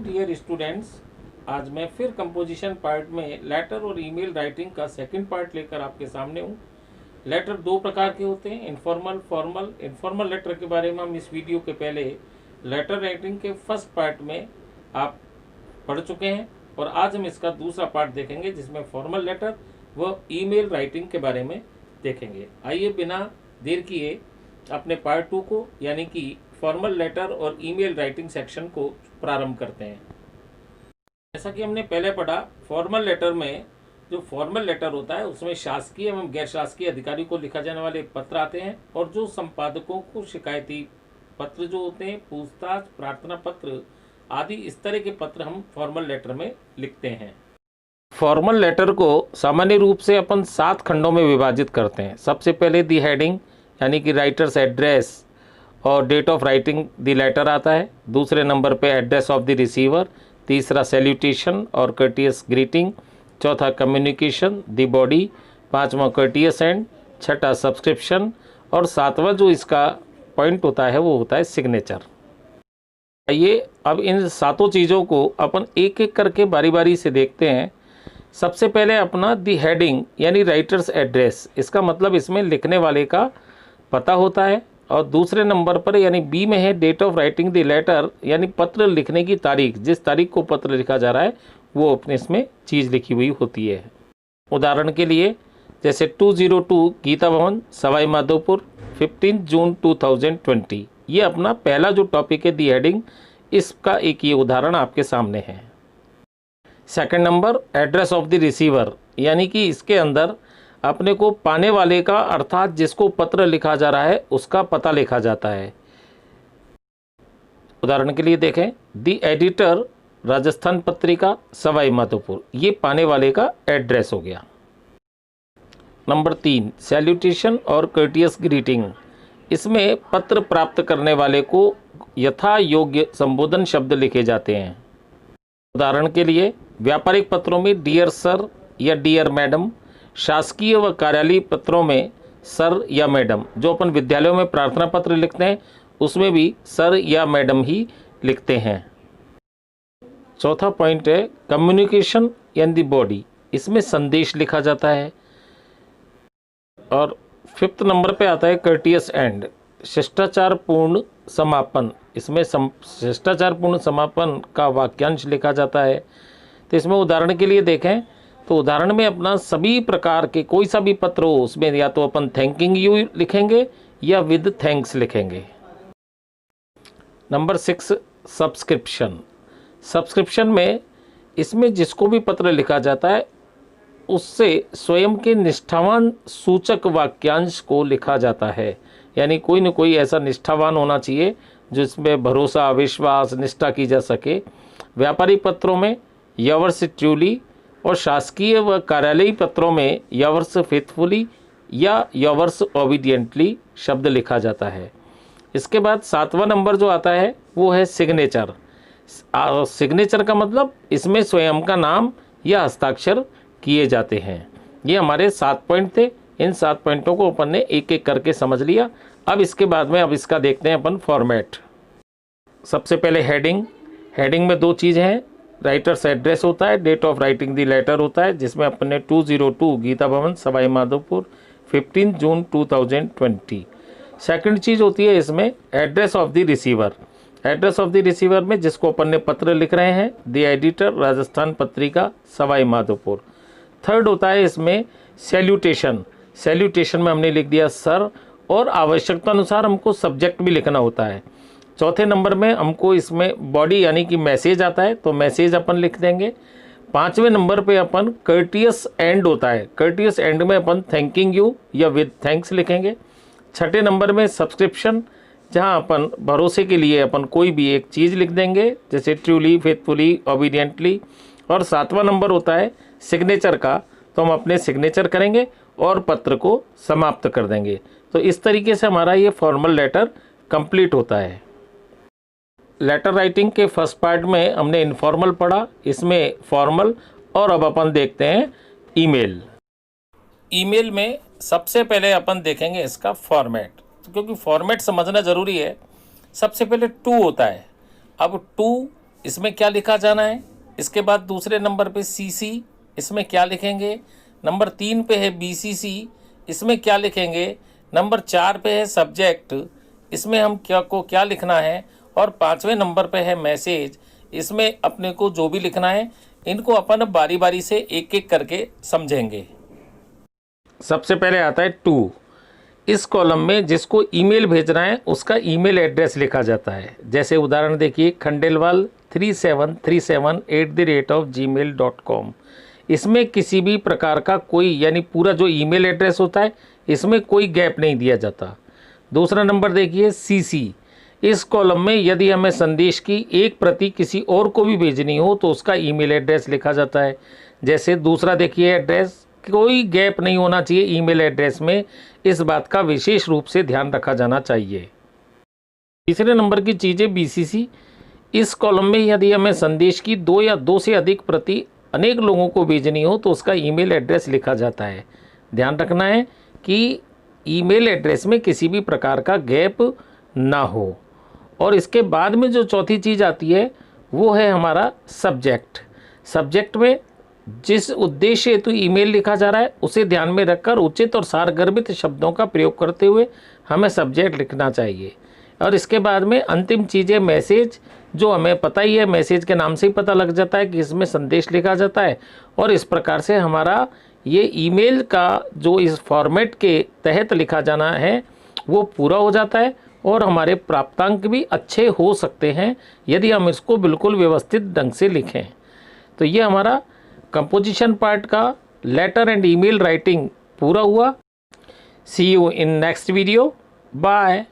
Dear students, आज मैं फिर कंपोजिशन पार्ट में लेटर और ईमेल राइटिंग का सेकंड पार्ट लेकर आपके सामने हूँ। लेटर दो प्रकार के होते हैं, इनफॉर्मल, फॉर्मल। इनफॉर्मल लेटर के बारे में हम इस वीडियो के पहले लेटर राइटिंग के फर्स्ट पार्ट में आप पढ़ चुके हैं और आज हम इसका दूसरा पार्ट देखेंगे जिसमें फॉर्मल लेटर व ईमेल राइटिंग के बारे में देखेंगे। आइए बिना देर किए अपने पार्ट 2 को यानी कि फॉर्मल लेटर और ईमेल राइटिंग सेक्शन को प्रारंभ करते हैं। जैसा कि हमने पहले पढ़ा, फॉर्मल लेटर में जो फॉर्मल लेटर होता है उसमें शासकीय एवं गैर शासकीय अधिकारी को लिखा जाने वाले पत्र आते हैं और जो संपादकों को शिकायती पत्र जो होते हैं, पूछताछ, प्रार्थना पत्र आदि इस तरह के पत्र हम फॉर्मल लेटर में लिखते हैं। फॉर्मल लेटर को सामान्य रूप से अपन 7 खंडों में विभाजित करते हैं। सबसे पहले दी हेडिंग यानी कि राइटर्स एड्रेस और date of writing the letter आता है। दूसरे नंबर पे एड्रेस ऑफ द रिसीवर, तीसरा सैल्यूटेशन और कर्टियस ग्रीटिंग, चौथा कम्युनिकेशन द बॉडी, पांचवा कर्टियस एंड, छठा सब्सक्रिप्शन और सातवां जो इसका पॉइंट होता है वो होता है सिग्नेचर। आइए अब इन सातों चीज़ों को अपन एक एक करके बारी बारी से देखते हैं। सबसे पहले अपना दी हेडिंग यानी राइटर्स एड्रेस, इसका मतलब इसमें लिखने वाले का पता होता है। और दूसरे नंबर पर यानी बी में है date of writing the letter यानी पत्र लिखने की तारीख, जिस तारीख को पत्र लिखा जा रहा है वो अपने इसमें चीज़ लिखी हुई होती है। उदाहरण के लिए जैसे 202 गीता भवन सवाई माधोपुर 15 जून 2020, ये अपना पहला जो टॉपिक है दी हेडिंग, इसका एक ये उदाहरण आपके सामने है। Second number address of the receiver यानी कि इसके अंदर अपने को पाने वाले का अर्थात जिसको पत्र लिखा जा रहा है उसका पता लिखा जाता है। उदाहरण के लिए देखें, दी एडिटर राजस्थान पत्रिका सवाई माधोपुर, ये पाने वाले का एड्रेस हो गया। नंबर 3 सैल्यूटेशन और कर्टियस ग्रीटिंग, इसमें पत्र प्राप्त करने वाले को यथा योग्य संबोधन शब्द लिखे जाते हैं। उदाहरण के लिए व्यापारिक पत्रों में डियर सर या डियर मैडम, शासकीय व कार्यालयीय पत्रों में सर या मैडम, जो अपन विद्यालयों में प्रार्थना पत्र लिखते हैं उसमें भी सर या मैडम ही लिखते हैं। चौथा पॉइंट है कम्युनिकेशन एंड द बॉडी, इसमें संदेश लिखा जाता है। और 5th नंबर पे आता है कर्टियस एंड, शिष्टाचार पूर्ण समापन, इसमें शिष्टाचार पूर्ण समापन का वाक्यांश लिखा जाता है। तो इसमें उदाहरण के लिए देखें तो उदाहरण में अपना सभी प्रकार के कोई सा भी पत्र हो उसमें या तो अपन थैंकिंग यू लिखेंगे या विद थैंक्स लिखेंगे। नंबर 6 सब्सक्रिप्शन, सब्सक्रिप्शन में इसमें जिसको भी पत्र लिखा जाता है उससे स्वयं के निष्ठावान सूचक वाक्यांश को लिखा जाता है, यानी कोई न कोई ऐसा निष्ठावान होना चाहिए जिसमें भरोसा, विश्वास, निष्ठा की जा सके। व्यापारिक पत्रों में यवर्स ट्रूली और शासकीय व कार्यालयीय पत्रों में यवर्स फेथफुली या यवर्स ओबीडियंटली शब्द लिखा जाता है। इसके बाद 7वां नंबर जो आता है वो है सिग्नेचर। सिग्नेचर का मतलब इसमें स्वयं का नाम या हस्ताक्षर किए जाते हैं। ये हमारे 7 पॉइंट थे। इन 7 पॉइंटों को अपन ने एक एक करके समझ लिया। अब इसके बाद में अब इसका देखते हैं अपन फॉर्मेट। सबसे पहले हेडिंग, हेडिंग में 2 चीज़ें हैं, राइटर्स एड्रेस होता है, date of writing the letter होता है जिसमें अपन ने 202 गीता भवन सवाई माधोपुर 15 जून 2020। सेकंड चीज़ होती है इसमें address of the receiver. Address of the receiver में जिसको अपन ने पत्र लिख रहे हैं the editor Rajasthan Patrika Sawai Madhopur. Third होता है इसमें सैल्यूटेशन। सैल्यूटेशन में हमने लिख दिया सर और आवश्यकता अनुसार हमको सब्जेक्ट भी लिखना होता है। चौथे नंबर में हमको इसमें बॉडी यानी कि मैसेज आता है तो मैसेज अपन लिख देंगे। 5वें नंबर पे अपन कर्टियस एंड होता है, कर्टियस एंड में अपन थैंकिंग यू या विद थैंक्स लिखेंगे। 6ठे नंबर में सब्सक्रिप्शन, जहां अपन भरोसे के लिए अपन कोई भी एक चीज़ लिख देंगे जैसे ट्रूली, फेथफुली, ओबीडियंटली। और 7वां नंबर होता है सिग्नेचर का, तो हम अपने सिग्नेचर करेंगे और पत्र को समाप्त कर देंगे। तो इस तरीके से हमारा ये फॉर्मल लेटर कंप्लीट होता है। लेटर राइटिंग के फर्स्ट पार्ट में हमने इनफॉर्मल पढ़ा, इसमें फॉर्मल, और अब अपन देखते हैं ईमेल। ईमेल में सबसे पहले अपन देखेंगे इसका फॉर्मेट, क्योंकि फॉर्मेट समझना ज़रूरी है। सबसे पहले टू होता है। अब टू इसमें क्या लिखा जाना है। इसके बाद दूसरे नंबर पे CC, इसमें क्या लिखेंगे। नंबर 3 पे है BCC, इसमें क्या लिखेंगे। नंबर 4 पे है सब्जेक्ट, इसमें हम क्या लिखना है। और 5वें नंबर पे है मैसेज, इसमें अपने को जो भी लिखना है। इनको अपन बारी बारी से एक एक करके समझेंगे। सबसे पहले आता है 2। इस कॉलम में जिसको ईमेल भेजना है उसका ईमेल एड्रेस लिखा जाता है। जैसे उदाहरण देखिए, khandelwal3737@gmail.com। इसमें किसी भी प्रकार का कोई, यानी पूरा जो ईमेल एड्रेस होता है इसमें कोई गैप नहीं दिया जाता। दूसरा नंबर देखिए CC। इस कॉलम में यदि हमें संदेश की एक प्रति किसी और को भी भेजनी हो तो उसका ईमेल एड्रेस लिखा जाता है। जैसे दूसरा देखिए एड्रेस, कोई गैप नहीं होना चाहिए ईमेल एड्रेस में, इस बात का विशेष रूप से ध्यान रखा जाना चाहिए। तीसरे नंबर की चीज़ें BCC। इस कॉलम में यदि हमें संदेश की 2 या 2 से अधिक प्रति अनेक लोगों को भेजनी हो तो उसका ईमेल एड्रेस लिखा जाता है। ध्यान रखना है कि ईमेल एड्रेस में किसी भी प्रकार का गैप ना हो। और इसके बाद में जो चौथी चीज़ आती है वो है हमारा सब्जेक्ट। सब्जेक्ट में जिस उद्देश्य हेतु ईमेल लिखा जा रहा है उसे ध्यान में रखकर उचित और सारगर्भित शब्दों का प्रयोग करते हुए हमें सब्जेक्ट लिखना चाहिए। और इसके बाद में अंतिम चीज़ है मैसेज, जो हमें पता ही है, मैसेज के नाम से ही पता लग जाता है कि इसमें संदेश लिखा जाता है। और इस प्रकार से हमारा ये ईमेल का जो इस फॉर्मेट के तहत लिखा जाना है वो पूरा हो जाता है। और हमारे प्राप्तांक भी अच्छे हो सकते हैं यदि हम इसको बिल्कुल व्यवस्थित ढंग से लिखें। तो ये हमारा कंपोजिशन पार्ट का लेटर एंड ईमेल राइटिंग पूरा हुआ। See you in next video. Bye.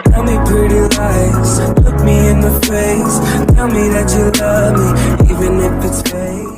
Tell me pretty lies, look me in the face, tell me that you love me, even if it's fake.